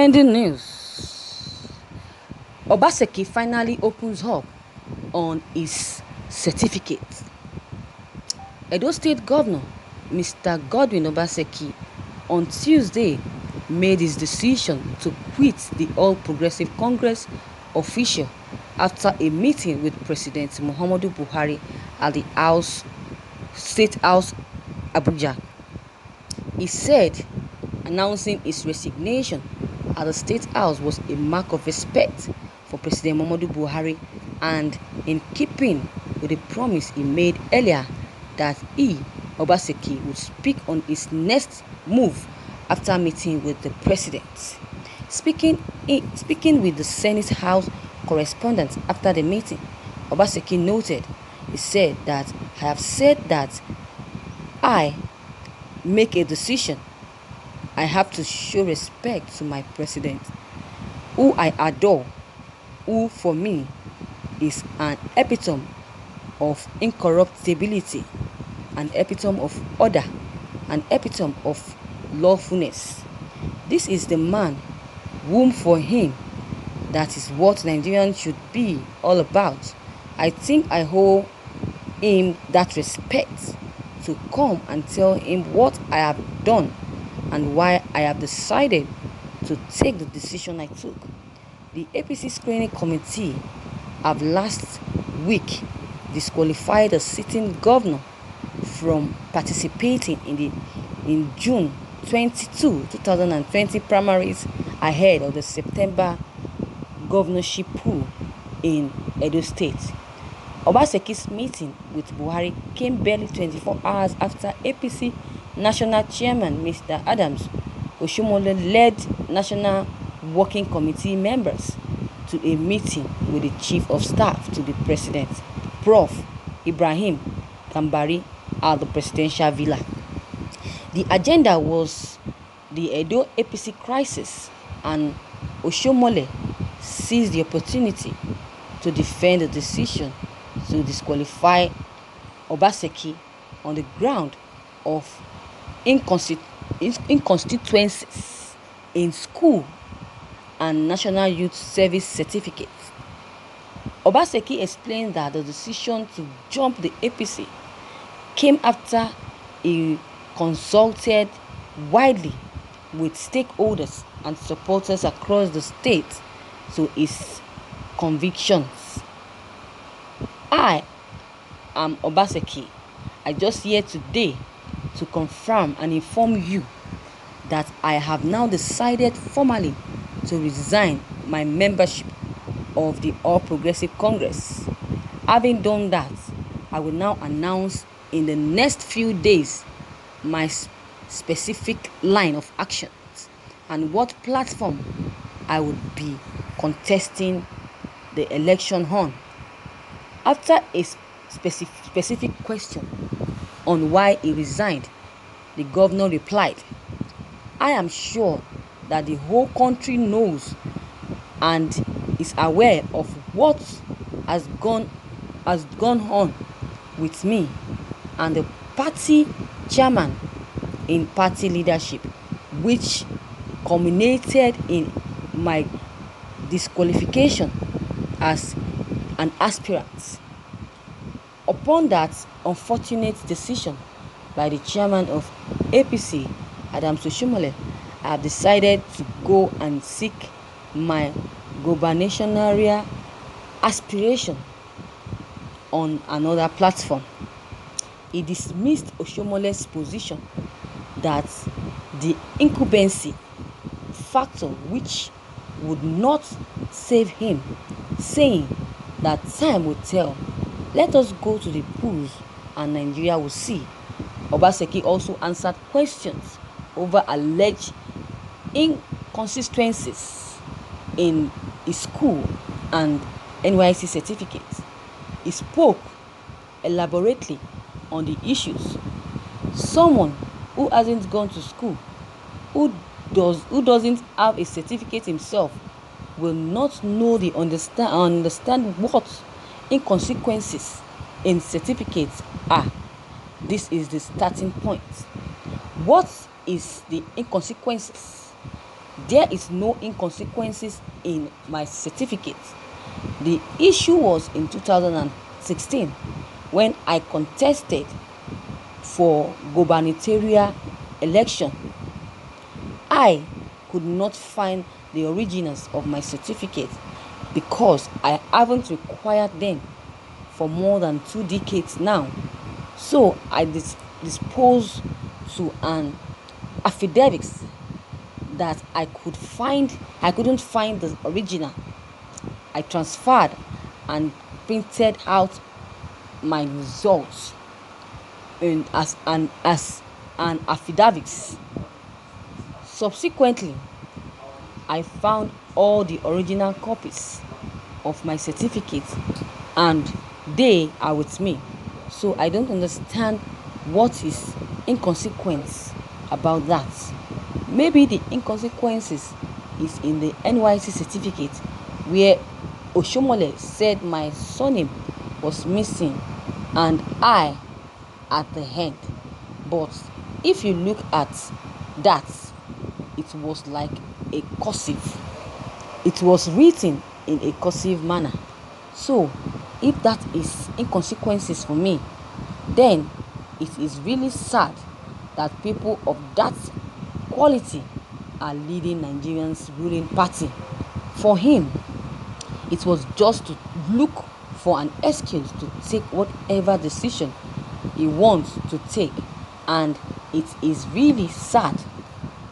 Trending news. Obaseki finally opens up on his certificate. Edo State Governor Mr. Godwin Obaseki on Tuesday made his decision to quit the All Progressive Congress official after a meeting with President Muhammadu Buhari at the State House, Abuja. He said announcing his resignation at the State House was a mark of respect for President Muhammadu Buhari and in keeping with the promise he made earlier that he, Obaseki, would speak on his next move after meeting with the president. Speaking with the Senate House correspondents after the meeting, Obaseki noted, he said that I have said that I make a decision. I have to show respect to my president, who I adore, who for me is an epitome of incorruptibility, an epitome of order, an epitome of lawfulness. This is the man whom for him, that is what Nigerians should be all about. I think I owe him that respect to come and tell him what I have done and why I have decided to take the decision I took. The APC screening committee have last week disqualified the sitting governor from participating in June 22, 2020 primaries ahead of the September governorship poll in Edo State. Obaseki's meeting with Buhari came barely 24 hours after APC National Chairman Mr. Adams Oshomole led National Working Committee members to a meeting with the Chief of Staff to the President, Prof. Ibrahim Gambari, at the Presidential Villa. The agenda was the Edo APC crisis, and Oshomole seized the opportunity to defend the decision to disqualify Obaseki on the ground of inconstituencies in school and National Youth Service certificates. Obaseki explained that the decision to jump the APC came after he consulted widely with stakeholders and supporters across the state to his convictions. I am Obaseki. I just here today to confirm and inform you that I have now decided formally to resign my membership of the All Progressive Congress. Having done that, I will now announce in the next few days my specific line of actions and what platform I would be contesting the election on. After a specific question on why he resigned, the governor replied, I am sure that the whole country knows and is aware of what has gone on with me and the party chairman in party leadership, which culminated in my disqualification as an aspirant. Upon that unfortunate decision by the chairman of APC, Adams Oshomole, I have decided to go and seek my gubernatorial aspiration on another platform. He dismissed Oshomole's position that the incumbency factor which would not save him, saying that time will tell. Let us go to the polls and Nigeria will see. Obaseki also answered questions over alleged inconsistencies in his school and NYC certificates. He spoke elaborately on the issues. Someone who hasn't gone to school, who doesn't have a certificate himself, will not know understand what inconsequences in certificates are. This is the starting point. What is the inconsequences? There is no inconsequences in my certificate. The issue was in 2016 when I contested for gubernatorial election. I could not find the originals of my certificate because I haven't required them for more than 2 decades now. So I disposed to an affidavit that I couldn't find the original. I transferred and printed out my results and as an affidavit. Subsequently, I found all the original copies of my certificate and they are with me. So I don't understand what is inconsequence about that. Maybe the inconsequences is in the NYC certificate where Oshomole said my surname was missing and I at the end. But if you look at that, it was like a cursive. It was written in a cursive manner. So if that is inconsequences for me, then it is really sad that people of that quality are leading Nigerians ruling party. For him, it was just to look for an excuse to take whatever decision he wants to take, and it is really sad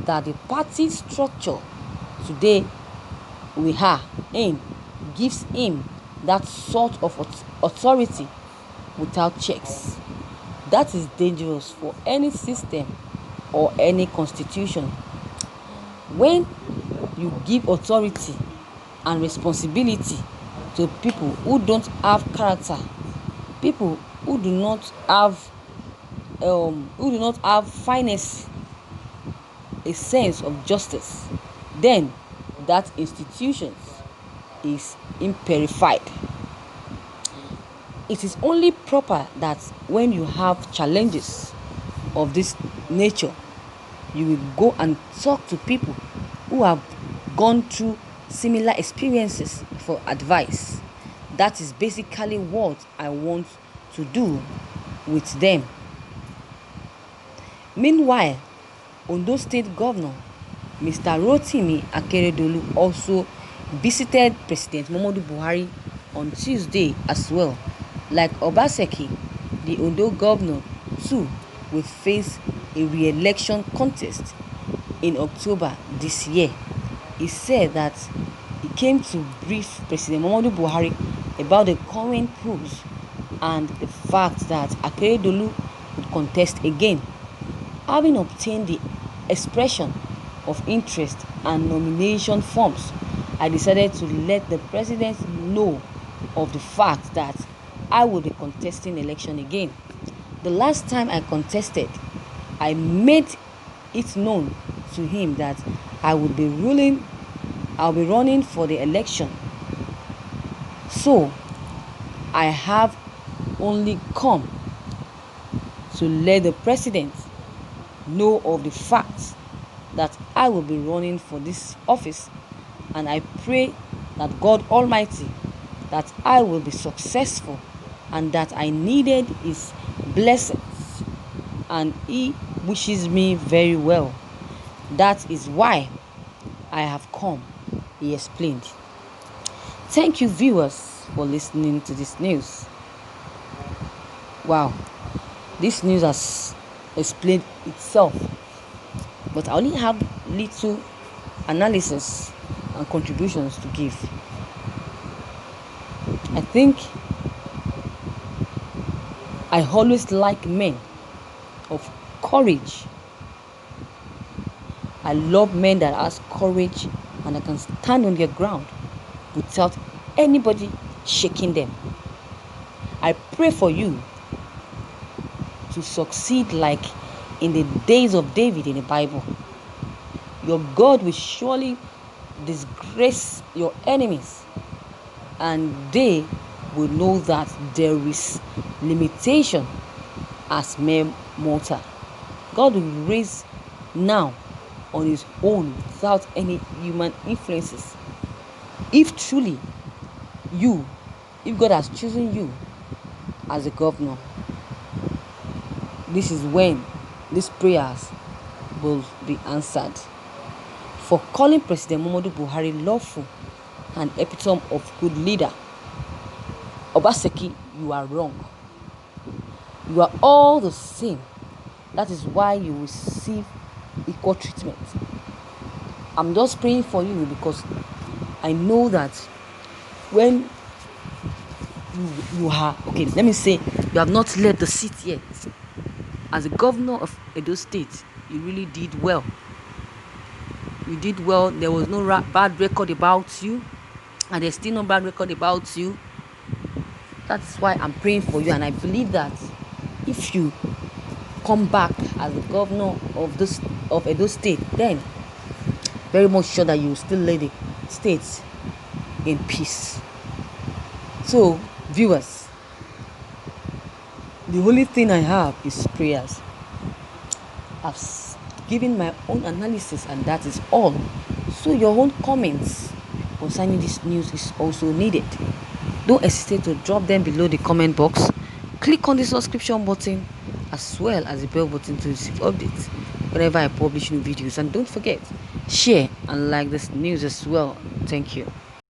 that the party structure today we are in gives him that sort of authority without checks. That is dangerous for any system or any constitution. When you give authority and responsibility to people who don't have character, people who do not have finesse, a sense of justice, then that institution is imperified. It is only proper that when you have challenges of this nature, you will go and talk to people who have gone through similar experiences for advice. That is basically what I want to do with them. Meanwhile, Ondo State Governor Mr. Rotimi Akeredolu also visited President Muhammadu Buhari on Tuesday as well. Like Obaseki, the Ondo governor too will face a re-election contest in October this year. He said that he came to brief President Muhammadu Buhari about the current polls and the fact that Akeredolu would contest again. Having obtained the expression of interest and nomination forms, I decided to let the president know of the fact that I will be contesting election again. The last time I contested, I made it known to him that I'll be running for the election. So I have only come to let the president know of the fact that I will be running for this office, and I pray that God Almighty that I will be successful and that I needed his blessings and he wishes me very well. That is why I have come, he explained. Thank you viewers for listening to this news. Wow, this news has explained itself, but I only have little analysis and contributions to give. I think I always like men of courage. I love men that has courage and that can stand on their ground without anybody shaking them. I pray for you to succeed like in the days of David in the Bible. Your God will surely disgrace your enemies, and they will know that there is limitation as mere mortal. God will raise now on his own without any human influences. If truly you, if God has chosen you as a governor, this is when these prayers will be answered. For calling President Muhammadu Buhari lawful and epitome of good leader, Obaseki, you are wrong. You are all the same. That is why you receive equal treatment. I'm just praying for you because I know that when you are, okay, let me say, you have not left the seat yet. As a governor of Edo State, you really did well. You did well. There was no bad record about you, and there's still no bad record about you. That's why I'm praying for you, and I believe that if you come back as the governor of Edo State, then very much sure that you will still lead the state in peace. So, viewers, the only thing I have is prayers. I've given my own analysis, and that is all. So your own comments concerning this news is also needed. Don't hesitate to drop them below the comment box. Click on the subscription button as well as the bell button to receive updates whenever I publish new videos. And don't forget, share and like this news as well. Thank you.